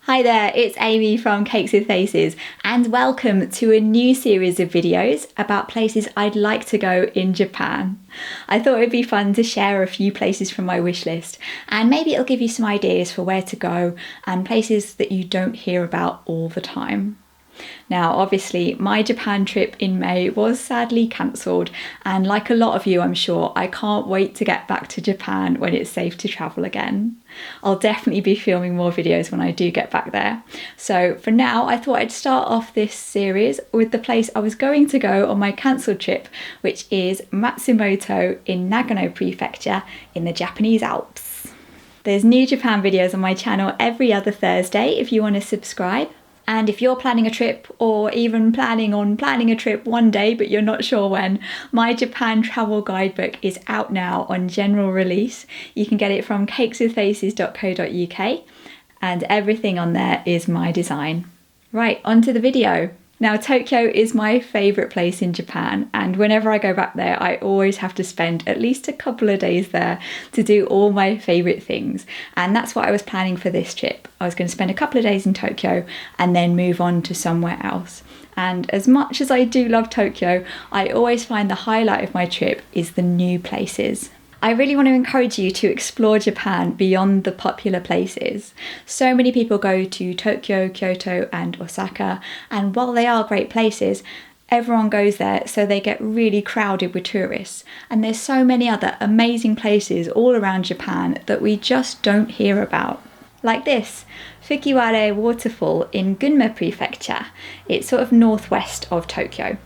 Hi there, it's Amy from Cakes with Faces and welcome to a new series of videos about places I'd like to go in Japan. I thought it'd be fun to share a few places from my wish list and maybe it'll give you some ideas for where to go and places that you don't hear about all the time. Now, obviously, my Japan trip in May was sadly cancelled, and like a lot of you, I'm sure, I can't wait to get back to Japan when it's safe to travel again. I'll definitely be filming more videos when I do get back there. So for now, I thought I'd start off this series with the place I was going to go on my cancelled trip, which is Matsumoto in Nagano Prefecture in the Japanese Alps. There's new Japan videos on my channel every other Thursday if you want to subscribe. And if you're planning a trip or even planning a trip one day but you're not sure when, my Japan travel guidebook is out now on general release. You can get it from cakeswithfaces.co.uk and everything on there is my design. Right, on to the video. Now, Tokyo is my favourite place in Japan, and whenever I go back there, I always have to spend at least a couple of days there to do all my favourite things. And that's what I was planning for this trip. I was going to spend a couple of days in Tokyo and then move on to somewhere else. And as much as I do love Tokyo, I always find the highlight of my trip is the new places. I really want to encourage you to explore Japan beyond the popular places. So many people go to Tokyo, Kyoto and Osaka, and while they are great places, everyone goes there so they get really crowded with tourists. And there's so many other amazing places all around Japan that we just don't hear about. Like this, Fujiwara Waterfall in Gunma Prefecture. It's sort of northwest of Tokyo.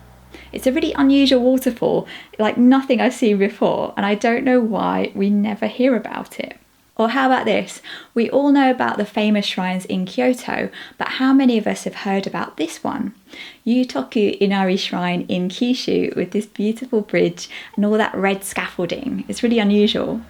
It's a really unusual waterfall, like nothing I've seen before, and I don't know why we never hear about it. Or how about this? We all know about the famous shrines in Kyoto, but how many of us have heard about this one? Yutoku Inari Shrine in Kyushu with this beautiful bridge and all that red scaffolding. It's really unusual.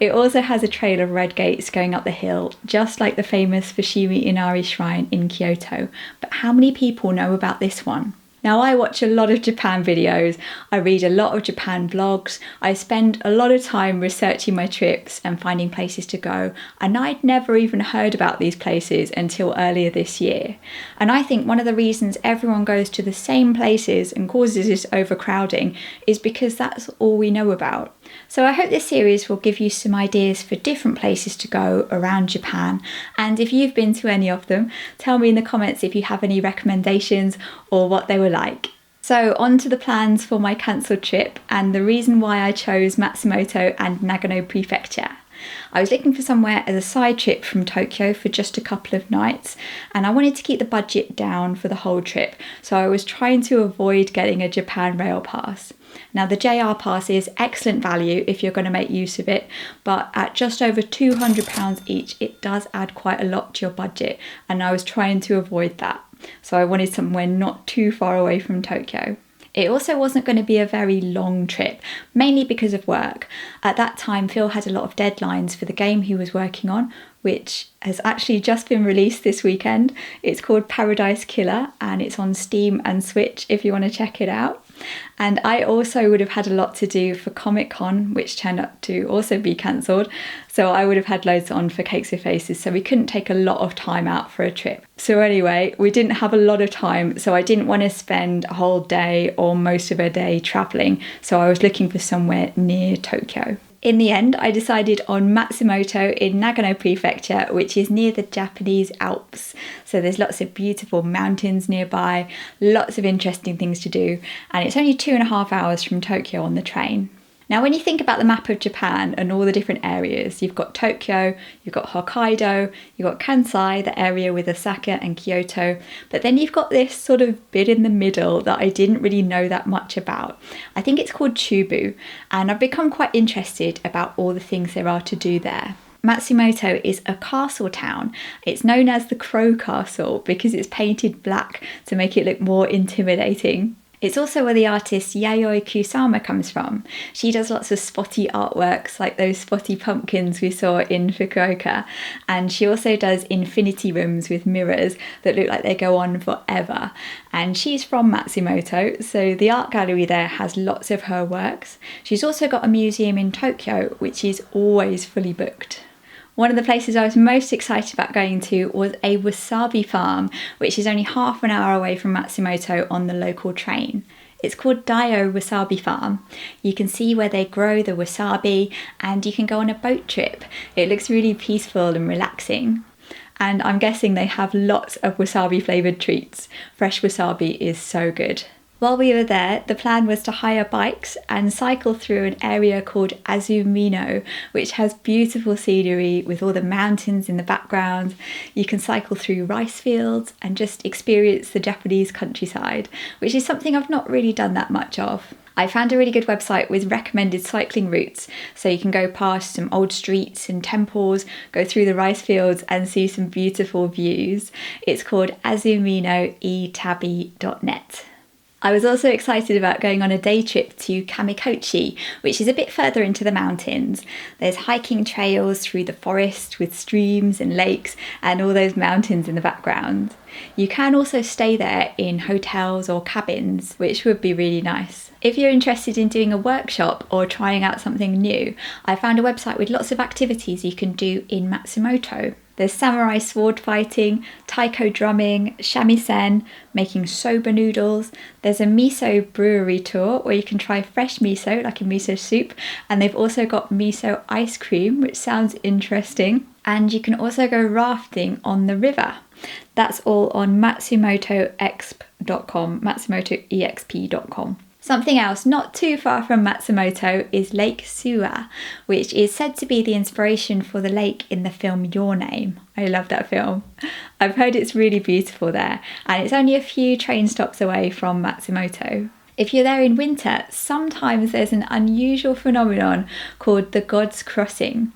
It also has a trail of red gates going up the hill, just like the famous Fushimi Inari Shrine in Kyoto. But how many people know about this one? Now, I watch a lot of Japan videos, I read a lot of Japan blogs, I spend a lot of time researching my trips and finding places to go, and I'd never even heard about these places until earlier this year. And I think one of the reasons everyone goes to the same places and causes this overcrowding is because that's all we know about. So I hope this series will give you some ideas for different places to go around Japan, and if you've been to any of them, tell me in the comments if you have any recommendations or what they were like. So on to the plans for my cancelled trip and the reason why I chose Matsumoto and Nagano Prefecture. I was looking for somewhere as a side trip from Tokyo for just a couple of nights, and I wanted to keep the budget down for the whole trip, so I was trying to avoid getting a Japan Rail Pass. Now, the JR Pass is excellent value if you're going to make use of it, but at just over £200 each, it does add quite a lot to your budget, and I was trying to avoid that. So I wanted somewhere not too far away from Tokyo. It also wasn't going to be a very long trip, mainly because of work. At that time, Phil had a lot of deadlines for the game he was working on, which has actually just been released this weekend. It's called Paradise Killer and it's on Steam and Switch if you want to check it out. And I also would have had a lot to do for Comic-Con, which turned out to also be cancelled. So I would have had loads on for Cakes with Faces, so we couldn't take a lot of time out for a trip. So anyway, we didn't have a lot of time, so I didn't want to spend a whole day or most of a day travelling. So I was looking for somewhere near Tokyo. In the end, I decided on Matsumoto in Nagano Prefecture, which is near the Japanese Alps. So there's lots of beautiful mountains nearby, lots of interesting things to do, and it's only 2.5 hours from Tokyo on the train. Now, when you think about the map of Japan and all the different areas, you've got Tokyo, you've got Hokkaido, you've got Kansai, the area with Osaka and Kyoto, but then you've got this sort of bit in the middle that I didn't really know that much about. I think it's called Chubu, and I've become quite interested about all the things there are to do there. Matsumoto is a castle town. It's known as the Crow Castle because it's painted black to make it look more intimidating. It's also where the artist Yayoi Kusama comes from. She does lots of spotty artworks like those spotty pumpkins we saw in Fukuoka, and she also does infinity rooms with mirrors that look like they go on forever. And she's from Matsumoto, so the art gallery there has lots of her works. She's also got a museum in Tokyo which is always fully booked. One of the places I was most excited about going to was a wasabi farm, which is only half an hour away from Matsumoto on the local train. It's called Daio Wasabi Farm. You can see where they grow the wasabi and you can go on a boat trip. It looks really peaceful and relaxing. And I'm guessing they have lots of wasabi flavoured treats. Fresh wasabi is so good. While we were there, the plan was to hire bikes and cycle through an area called Azumino, which has beautiful scenery with all the mountains in the background. You can cycle through rice fields and just experience the Japanese countryside, which is something I've not really done that much of. I found a really good website with recommended cycling routes, so you can go past some old streets and temples, go through the rice fields and see some beautiful views. It's called azuminoetabi.net. I was also excited about going on a day trip to Kamikochi, which is a bit further into the mountains. There's hiking trails through the forest with streams and lakes and all those mountains in the background. You can also stay there in hotels or cabins, which would be really nice. If you're interested in doing a workshop or trying out something new, I found a website with lots of activities you can do in Matsumoto. There's samurai sword fighting, taiko drumming, shamisen, making soba noodles. There's a miso brewery tour where you can try fresh miso, like a miso soup, and they've also got miso ice cream, which sounds interesting. And you can also go rafting on the river. That's all on matsumotoexp.com. Something else not too far from Matsumoto is Lake Suwa, which is said to be the inspiration for the lake in the film Your Name. I love that film. I've heard it's really beautiful there, and it's only a few train stops away from Matsumoto. If you're there in winter, sometimes there's an unusual phenomenon called the God's Crossing.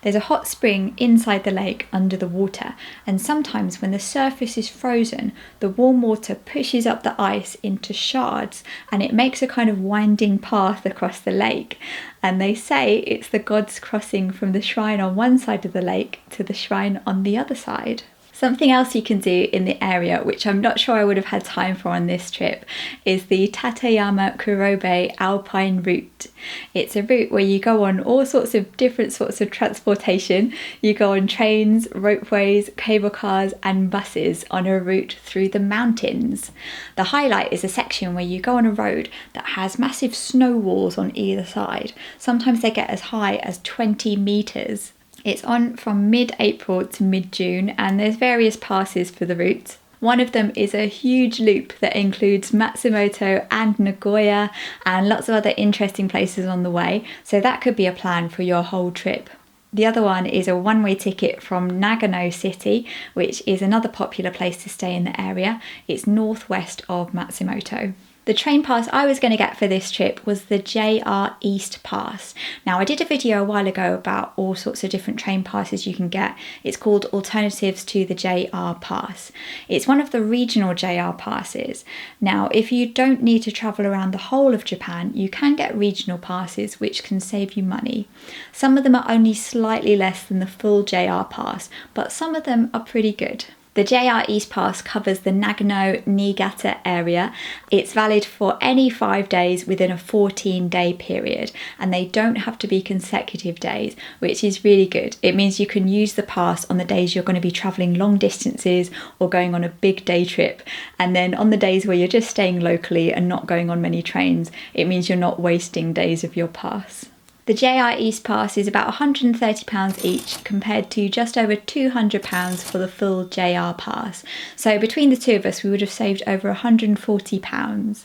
There's a hot spring inside the lake under the water, and sometimes when the surface is frozen, the warm water pushes up the ice into shards and it makes a kind of winding path across the lake. And they say it's the God's crossing from the shrine on one side of the lake to the shrine on the other side. Something else you can do in the area, which I'm not sure I would have had time for on this trip, is the Tateyama Kurobe Alpine route. It's a route where you go on all sorts of different sorts of transportation. You go on trains, ropeways, cable cars and buses on a route through the mountains. The highlight is a section where you go on a road that has massive snow walls on either side. Sometimes they get as high as 20 metres. It's on from mid-April to mid-June and there's various passes for the route. One of them is a huge loop that includes Matsumoto and Nagoya and lots of other interesting places on the way, so that could be a plan for your whole trip. The other one is a one-way ticket from Nagano City, which is another popular place to stay in the area. It's northwest of Matsumoto. The train pass I was going to get for this trip was the JR East Pass. Now, I did a video a while ago about all sorts of different train passes you can get. It's called Alternatives to the JR Pass. It's one of the regional JR passes. Now, if you don't need to travel around the whole of Japan, you can get regional passes, which can save you money. Some of them are only slightly less than the full JR Pass, but some of them are pretty good. The JR East Pass covers the Nagano Niigata area. It's valid for any 5 days within a 14-day period, and they don't have to be consecutive days, which is really good. It means you can use the pass on the days you're going to be travelling long distances or going on a big day trip, and then on the days where you're just staying locally and not going on many trains, it means you're not wasting days of your pass. The JR East Pass is about £130 each compared to just over £200 for the full JR Pass. So between the two of us, we would have saved over £140.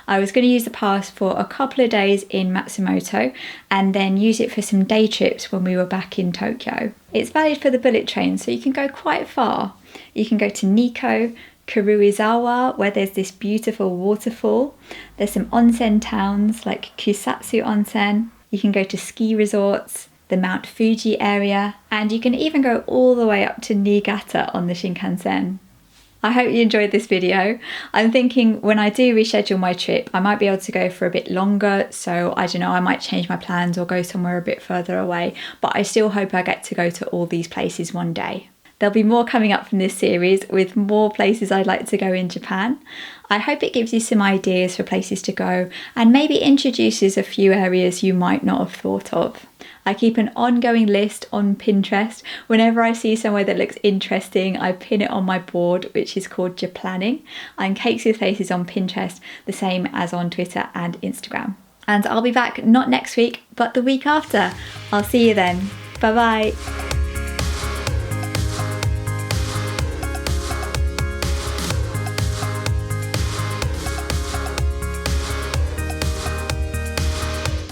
I was going to use the pass for a couple of days in Matsumoto and then use it for some day trips when we were back in Tokyo. It's valid for the bullet train, so you can go quite far. You can go to Nikko, Kuruizawa, where there's this beautiful waterfall. There's some onsen towns like Kusatsu Onsen. You can go to ski resorts, the Mount Fuji area, and you can even go all the way up to Niigata on the Shinkansen. I hope you enjoyed this video. I'm thinking when I do reschedule my trip, I might be able to go for a bit longer, so I don't know, I might change my plans or go somewhere a bit further away, but I still hope I get to go to all these places one day. There'll be more coming up from this series with more places I'd like to go in Japan. I hope it gives you some ideas for places to go and maybe introduces a few areas you might not have thought of. I keep an ongoing list on Pinterest. Whenever I see somewhere that looks interesting, I pin it on my board, which is called Japlanning. I'm Cakes with Faces on Pinterest, the same as on Twitter and Instagram. And I'll be back not next week, but the week after. I'll see you then. Bye bye.